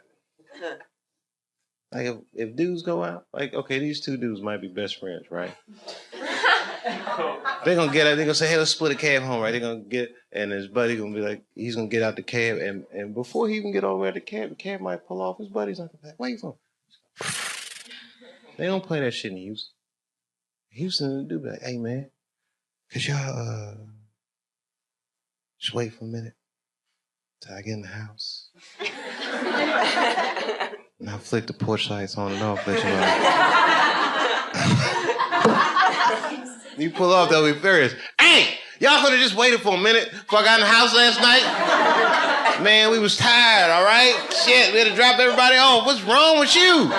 Like, if dudes go out, like, okay, these two dudes might be best friends, right? They're gonna get out, they're gonna say, hey, let's split a cab home, right? They're gonna get, and his buddy gonna be like, he's gonna get out the cab, and before he even get over at the cab might pull off. His buddy's not gonna be like, where you from? They don't play that shit in Houston. Houston do be like, hey, man, could y'all, just wait for a minute till I get in the house. And I'll flick the porch lights on and off, let you know. You pull off, they'll be furious. Hey, y'all could have just waited for a minute before I got in the house last night. Man, we was tired, all right? Shit, we had to drop everybody off. What's wrong with you?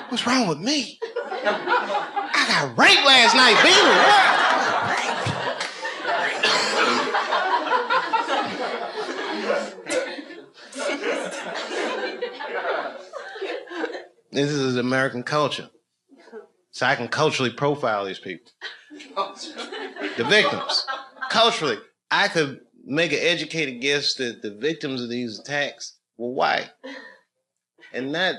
What's wrong with me? I got raped last night, baby. This is American culture. So I can culturally profile these people. The victims. Culturally, I could make an educated guess that the victims of these attacks were white. And not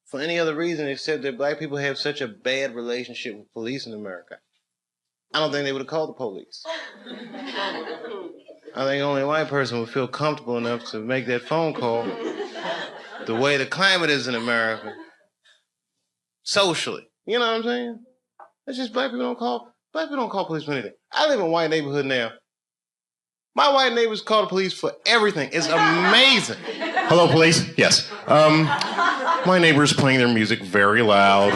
for any other reason except that black people have such a bad relationship with police in America. I don't think they would have called the police. I think only a white person would feel comfortable enough to make that phone call. The way the climate is in America, socially. You know what I'm saying? It's just black people don't call police for anything. I live in a white neighborhood now. My white neighbors call the police for everything. It's amazing. Hello, police? Yes. My neighbor's playing their music very loud,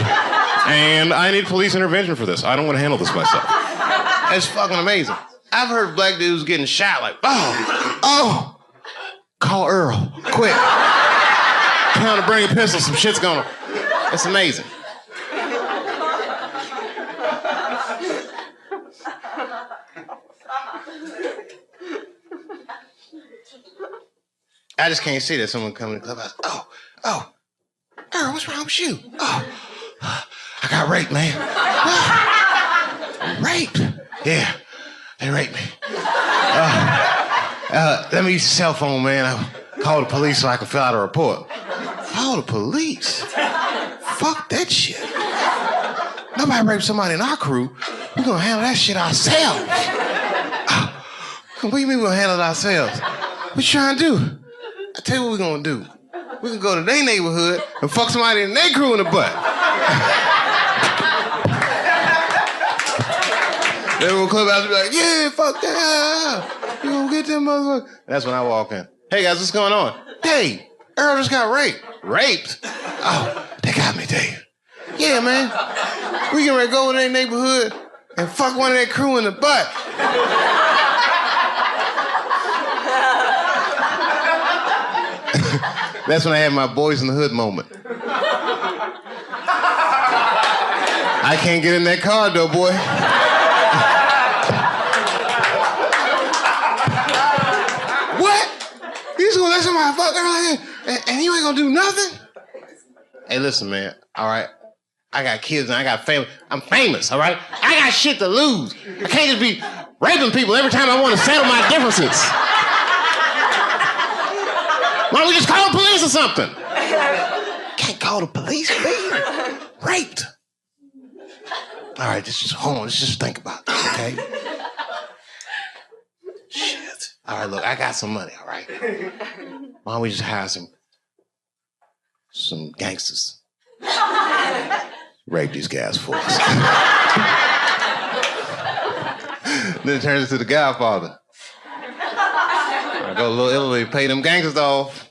and I need police intervention for this. I don't want to handle this myself. It's fucking amazing. I've heard black dudes getting shot like, oh, call Earl, quick. tell him to bring a pistol, some shit's gonna... It's amazing. I just can't see that someone coming to the clubhouse. Oh, Earl, what's wrong with you? Oh, I got raped, man. Raped? Yeah, they raped me. Let me use your cell phone, man. I'll call the police so I can fill out a report. Call the police? Fuck that shit. Nobody raped somebody in our crew. We're gonna handle that shit ourselves. What do you mean we're gonna handle it ourselves? What you trying to do? I tell you what we're gonna do. We can go to their neighborhood and fuck somebody in their crew in the butt. They will come out and be like, yeah, fuck that. You gonna get them motherfuckers. That's when I walk in. Hey guys, what's going on? Hey, Earl just got raped. Raped? Oh, they got me, Dave. Yeah, man. We can go in their neighborhood and fuck one of their crew in the butt. That's when I had my boys in the hood moment. I can't get in that car though, boy. What? You just gonna let somebody fuck her and you ain't gonna do nothing? Hey, listen, man. All right, I got kids and I got family. I'm famous, all right? I got shit to lose. I can't just be raping people every time I want to settle my differences. Why don't we just call the police or something? Can't call the police, baby. Raped. All right, just hold on. Let's just think about this, okay? Shit. All right, look, I got some money, all right? Why don't we just hire some gangsters? Rape these guys for us. Then it turns into The Godfather. I go to Little Italy, pay them gangsters off,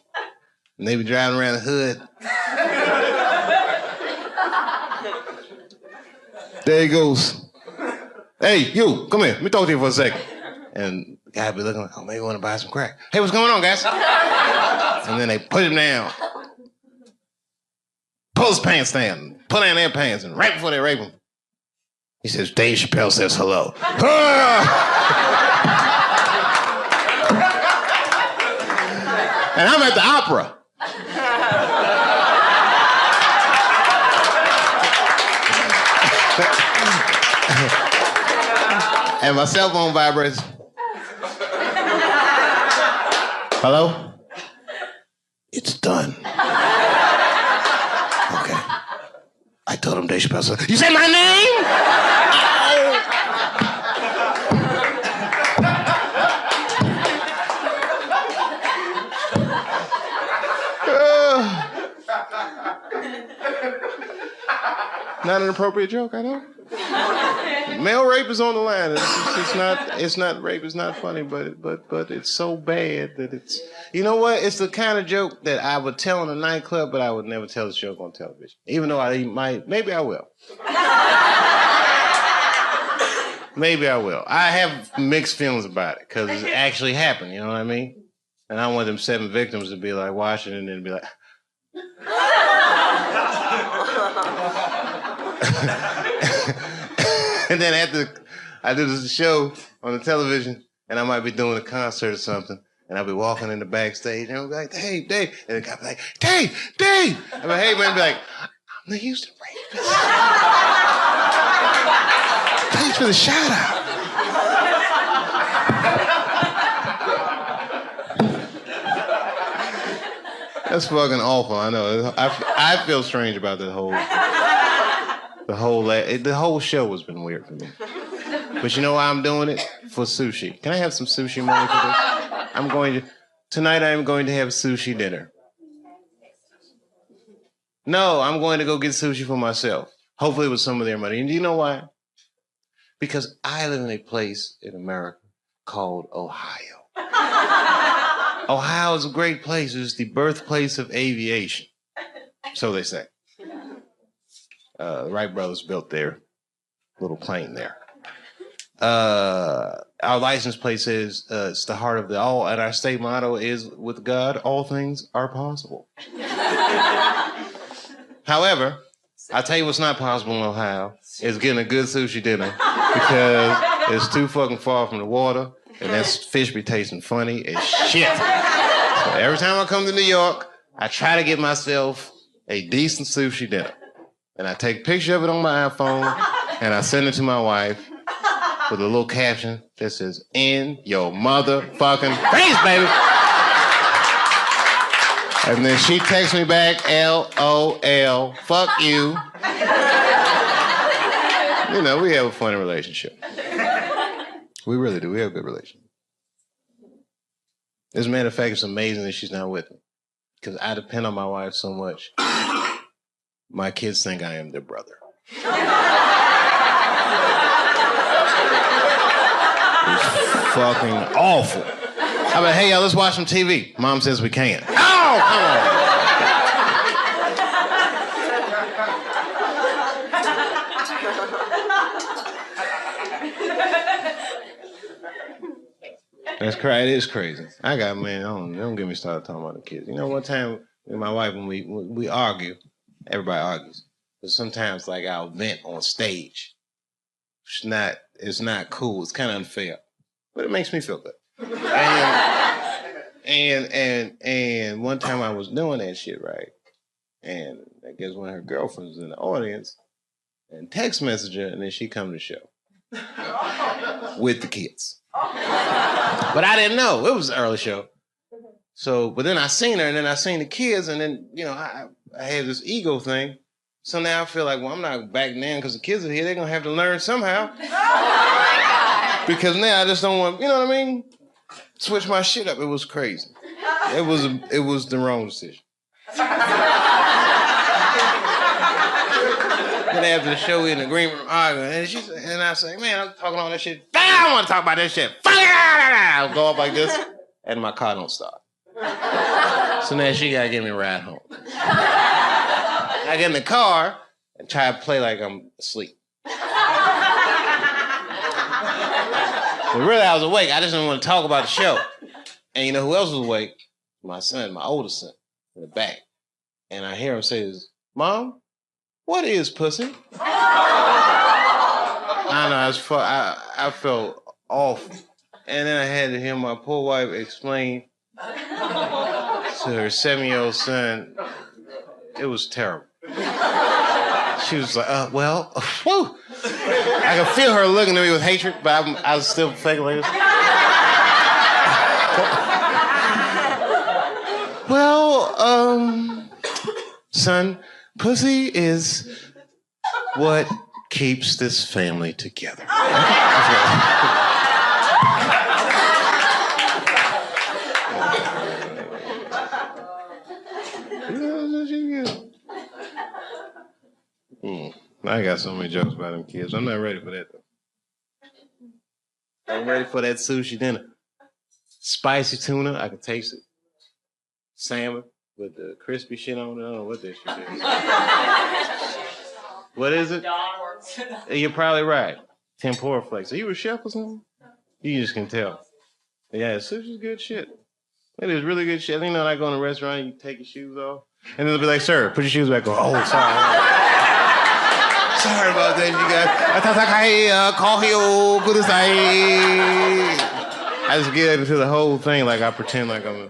and they be driving around the hood. There he goes. Hey, you, come here. Let me talk to you for a second. And the guy be looking like, oh, maybe you want to buy some crack. Hey, what's going on, guys? And then they put him down. Pull his pants down. Pull down their pants. And right before they rape him, he says, Dave Chappelle says hello. And I'm at the opera. And my cell phone vibrates. Hello? It's done. Okay. I told him Dave Chappelle said, you said my name? Not an appropriate joke, I know. Male rape is on the line. It's not rape. It's not funny, but it's so bad that it's. You know what? It's the kind of joke that I would tell in a nightclub, but I would never tell this joke on television. Even though I might, maybe I will. Maybe I will. I have mixed feelings about it because it actually happened. You know what I mean? And I want them 7 victims to be like watching and then be like. And then after I do this show on the television, and I might be doing a concert or something, and I'll be walking in the backstage, and I'll be like, hey, Dave. And the guy be like, Dave. I'm like, hey, man, be like, I'm the Houston rapist. Thanks for the shout out. That's fucking awful, I know. I feel strange about the whole show has been weird for me. But you know why I'm doing it? For sushi. Can I have some sushi money for this? Tonight I'm going to have sushi dinner. No, I'm going to go get sushi for myself. Hopefully with some of their money. And do you know why? Because I live in a place in America called Ohio. Ohio is a great place. It's the birthplace of aviation. So they say. The Wright brothers built their little plane there. Our license plate says it's the heart of the all, and our state motto is, with God, all things are possible. However, I'll tell you what's not possible in Ohio is getting a good sushi dinner because it's too fucking far from the water and that fish be tasting funny as shit. So every time I come to New York, I try to get myself a decent sushi dinner. And I take a picture of it on my iPhone and I send it to my wife with a little caption that says, "In your motherfucking face, baby." And then she texts me back, LOL, fuck you. You know, we have a funny relationship. We really do. We have a good relationship. As a matter of fact, it's amazing that she's not with me. Because I depend on my wife so much. My kids think I am their brother. It's fucking awful. I'm like, hey, y'all, let's watch some TV. Mom says we can't. Oh, come on. That's crazy. It is crazy. I got, man, don't get me started talking about the kids. You know, one time with my wife, when we argue, everybody argues. But sometimes, like, I'll vent on stage. It's not cool. It's kind of unfair. But it makes me feel good. And one time I was doing that shit, right? And I guess one of her girlfriends was in the audience and text messaged her, and then she come to the show with the kids. But I didn't know. It was an early show. So, but then I seen her, and then I seen the kids, and then, you know, I had this ego thing. So now I feel like, well, I'm not backing down because the kids are here. They're going to have to learn somehow. Because now I just don't want, you know what I mean? Switch my shit up. It was crazy. It was the wrong decision. Then after the show, we in the green room arguing, and I say, man, I'm talking all that shit. I don't want to talk about this shit. I'll go up like this, and my car don't start. So now she got to give me a ride home. I get in the car and try to play like I'm asleep. But really, I was awake. I just didn't want to talk about the show. And you know who else was awake? My son, my oldest son, in the back. And I hear him say this, Mom, what is pussy? I know, I felt awful. And then I had to hear my poor wife explain to her 7-year-old son. It was terrible. She was like, well, whew. I could feel her looking at me with hatred, but I was still faking like this. Well, son, pussy is what keeps this family together. I got so many jokes about them kids. I'm not ready for that, though. I'm ready for that sushi dinner. Spicy tuna, I can taste it. Salmon with the crispy shit on it. I don't know what that shit is. What is it? You're probably right. Tempura flakes. Are you a chef or something? You just can tell. Yeah, sushi's good shit. It is really good shit. You know, like go in a restaurant, you take your shoes off, and they'll be like, sir, put your shoes back on. Oh, sorry. Sorry about that, you guys. I just get into the whole thing like I pretend like I'm a...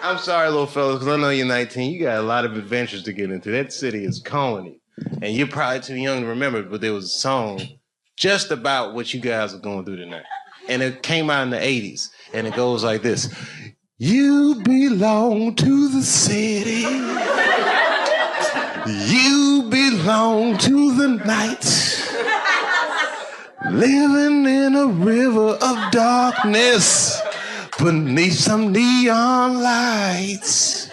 I'm sorry, little fellas, because I know you're 19. You got a lot of adventures to get into. That city is calling you. And you're probably too young to remember it, but there was a song just about what you guys are going through tonight. And it came out in the 80s. And it goes like this. You belong to the city. You belong to the night. Living in a river of darkness beneath some neon lights.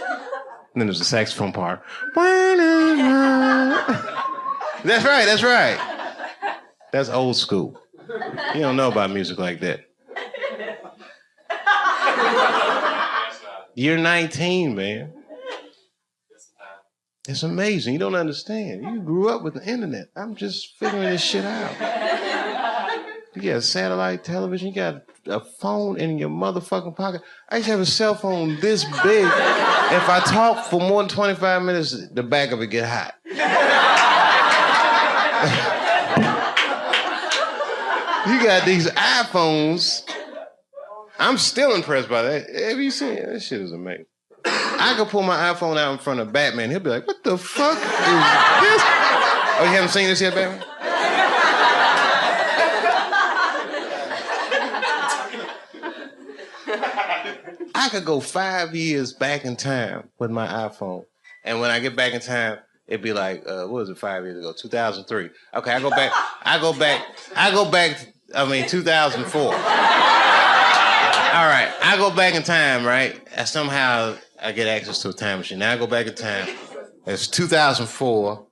And then there's a saxophone part. That's right, that's right. That's old school. You don't know about music like that. You're 19, man. It's amazing. You don't understand. You grew up with the internet. I'm just figuring this shit out. You got satellite television. You got a phone in your motherfucking pocket. I used to have a cell phone this big. If I talk for more than 25 minutes, the back of it get hot. You got these iPhones. I'm still impressed by that. Have you seen it? That shit is amazing. I could pull my iPhone out in front of Batman. He'll be like, what the fuck is this? Oh, you haven't seen this yet, Batman? I could go 5 years back in time with my iPhone. And when I get back in time, it'd be like, what was it 5 years ago? 2003. Okay, I go back, 2004. All right, I go back in time, right? And somehow I get access to a time machine. Now I go back in time. It's 2004,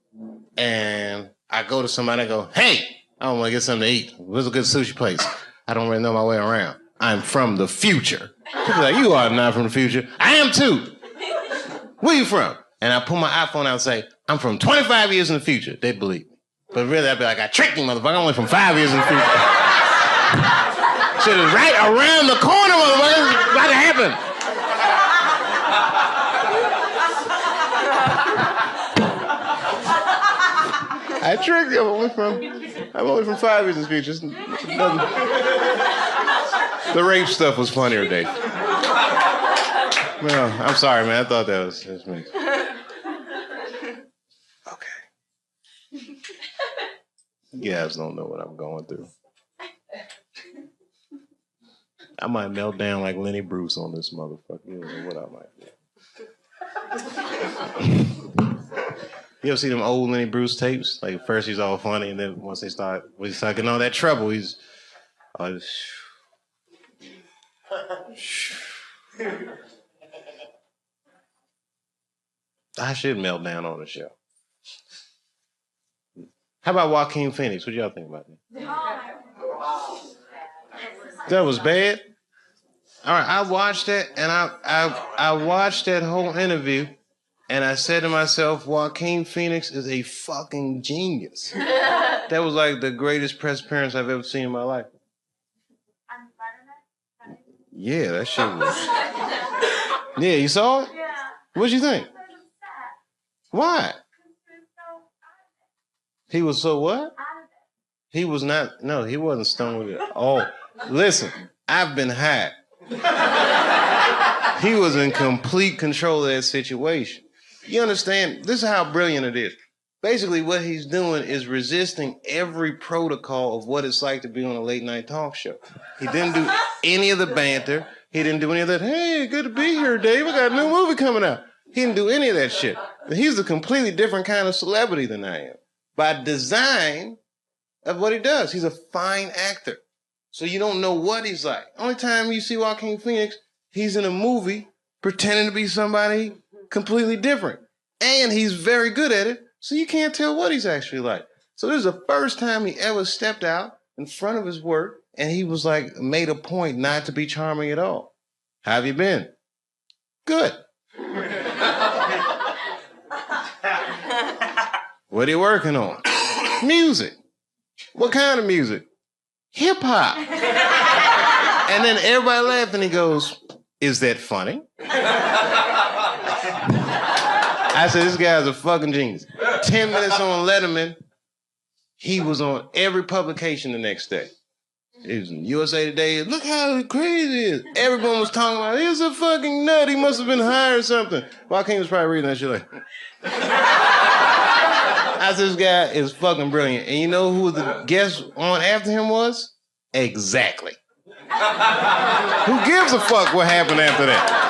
and I go to somebody and go, hey, I want to get something to eat. Where's a good sushi place? I don't really know my way around. I'm from the future. People are like, you are not from the future. I am too. Where you from? And I pull my iPhone out and say, I'm from 25 years in the future. They believe me. But really, I'd be like, I tricked you, motherfucker. I'm only from 5 years in the future. Shit is right around the corner, motherfucker. It's about to happen. I tricked you. I'm only from 5 years in the future. The rape stuff was funnier, Dave. Well, I'm sorry, man. I thought that was me. Okay. You guys don't know what I'm going through. I might melt down like Lenny Bruce on this motherfucker. You don't know what I might do. You ever see them old Lenny Bruce tapes? Like, first he's all funny, and then once he start getting all that trouble, he's... I should melt down on the show. How about Joaquin Phoenix? What y'all think about that? That was bad? All right, I watched that, and I watched that whole interview, and I said to myself, Joaquin Phoenix is a fucking genius. That was like the greatest press appearance I've ever seen in my life. Yeah, that shit was... Yeah, you saw it? Yeah. What'd you think? Why? He was so what? He was not... No, he wasn't stoned with it. Oh, listen, I've been high. He was in complete control of that situation. You understand? This is how brilliant it is. Basically, what he's doing is resisting every protocol of what it's like to be on a late night talk show. He didn't do any of the banter. He didn't do any of that, hey, good to be here, Dave. I got a new movie coming out. He didn't do any of that shit. He's a completely different kind of celebrity than I am. By design of what he does. He's a fine actor. So you don't know what he's like. Only time you see Joaquin Phoenix, he's in a movie pretending to be somebody completely different. And he's very good at it, so you can't tell what he's actually like. So this is the first time he ever stepped out in front of his work, and he was like, made a point not to be charming at all. How have you been? Good. What are you working on? Music. What kind of music? Hip hop. And then everybody laughed, and he goes, is that funny? I said, this guy's a fucking genius. 10 minutes on Letterman, he was on every publication the next day. He was in USA Today. Look how crazy it is. Everyone was talking about, he's a fucking nut. He must have been high or something. Joaquin was probably reading that shit like... I said, this guy is fucking brilliant. And you know who the guest on after him was? Exactly. Who gives a fuck what happened after that?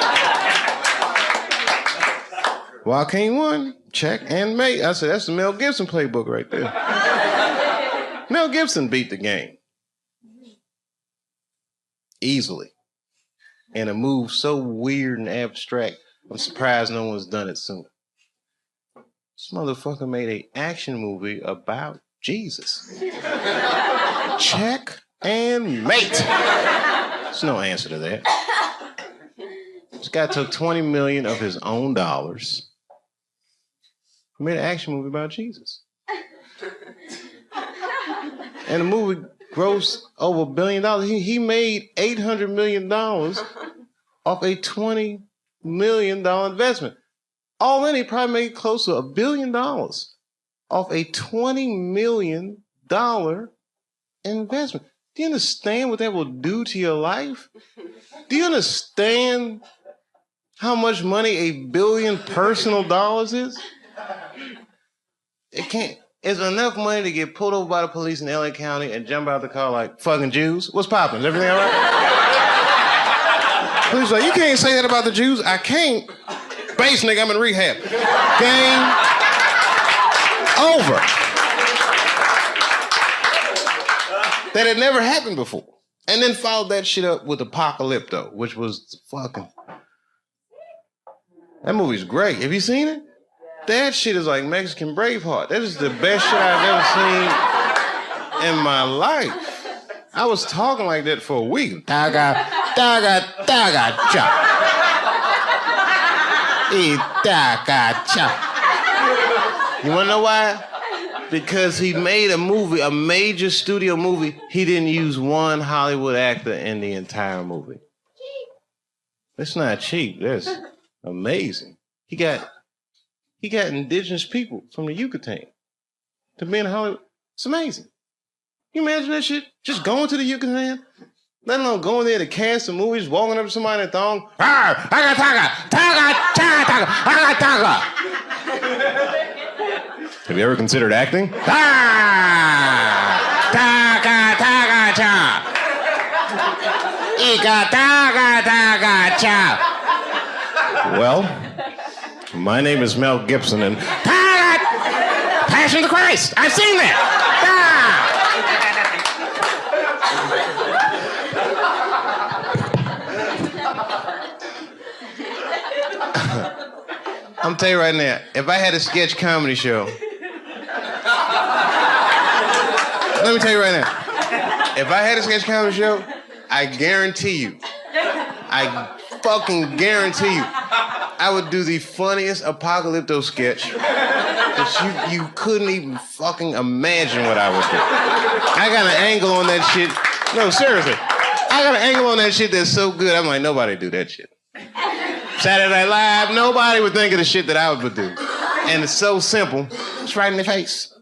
Joaquin won. Check and mate. I said, that's the Mel Gibson playbook right there. Mel Gibson beat the game. Easily. And a move so weird and abstract, I'm surprised no one's done it sooner. This motherfucker made an action movie about Jesus. Check and mate. There's no answer to that. This guy took 20 million of his own dollars. He made an action movie about Jesus. And the movie grossed over $1 billion. He made $800 million off a $20 million investment. All in, he probably made close to $1 billion off a $20 million investment. Do you understand what that will do to your life? Do you understand how much money $1 billion personal dollars is? It can't. It's enough money to get pulled over by the police in LA County and jump out the car like, fucking Jews? What's poppin'? Is everything all right? Police like, you can't say that about the Jews. I can't. Base nigga, I'm in rehab. Game over. That had never happened before. And then followed that shit up with Apocalypto, which was fucking... That movie's great. Have you seen it? That shit is like Mexican Braveheart. That is the best shit I've ever seen in my life. I was talking like that for a week. Taga, taga, taga, cha. Taga, cha. You wanna know why? Because he made a movie, a major studio movie. He didn't use one Hollywood actor in the entire movie. That's not cheap. That's amazing. He got indigenous people from the Yucatan to be in Hollywood. It's amazing. You imagine that shit? Just going to the Yucatan? Let alone going there to cast a movie, just walking up to somebody in a thong. Ah, taga, taga, taga, taga, taga, taga. Have you ever considered acting? Ah, taga, taga, cha. Ika, taga, taga, cha. Well, my name is Mel Gibson, and Passion of the Christ. I've seen that. I'm telling you right now, if I had a sketch comedy show, let me tell you right now, if I had a sketch comedy show, I guarantee you, I fucking guarantee you, I would do the funniest Apocalypto sketch that you couldn't even fucking imagine what I would do. I got an angle on that shit. No, seriously. I got an angle on that shit that's so good, I'm like, nobody do that shit. Saturday Night Live, nobody would think of the shit that I would do. And it's so simple. It's right in the face.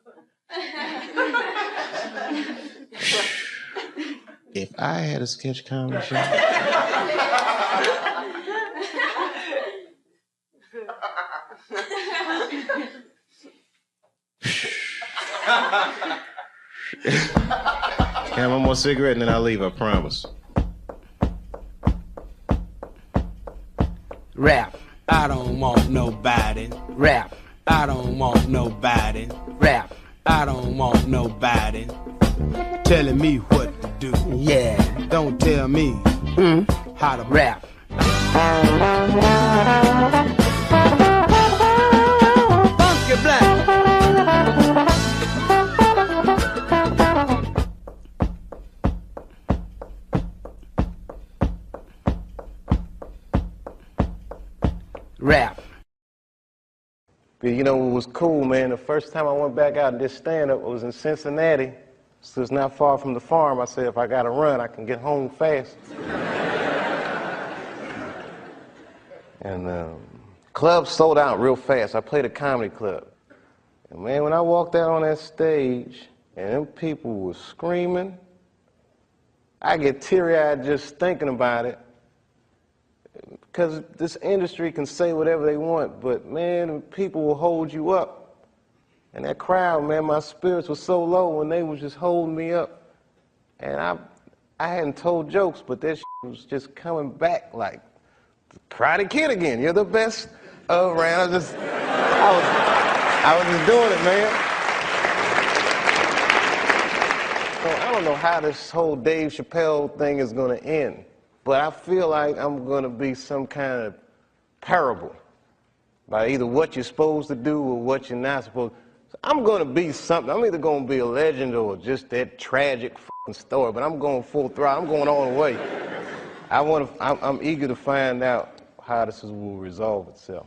If I had a sketch comedy show... Can I have one more cigarette and then I'll leave, I promise. Rap, I don't want nobody. Rap, I don't want nobody. Rap, I don't want nobody telling me what to do. Yeah, don't tell me how to rap. Funky Black. Rap. You know what was cool, man? The first time I went back out and did stand-up, I was in Cincinnati. So it's not far from the farm. I said, if I got to run, I can get home fast. And clubs sold out real fast. I played a comedy club. And man, when I walked out on that stage and them people were screaming, I get teary-eyed just thinking about it. Because this industry can say whatever they want, but man, people will hold you up. And that crowd, man, my spirits were so low when they was just holding me up. And I hadn't told jokes, but that shit was just coming back like the Karate Kid again. You're the best around. I was just doing it, man. So I don't know how this whole Dave Chappelle thing is gonna end. But I feel like I'm going to be some kind of parable by either what you're supposed to do or what you're not supposed to. So I'm going to be something. I'm either going to be a legend or just that tragic fucking story, but I'm going full throttle. I'm going all the way. I'm eager to find out how this will resolve itself.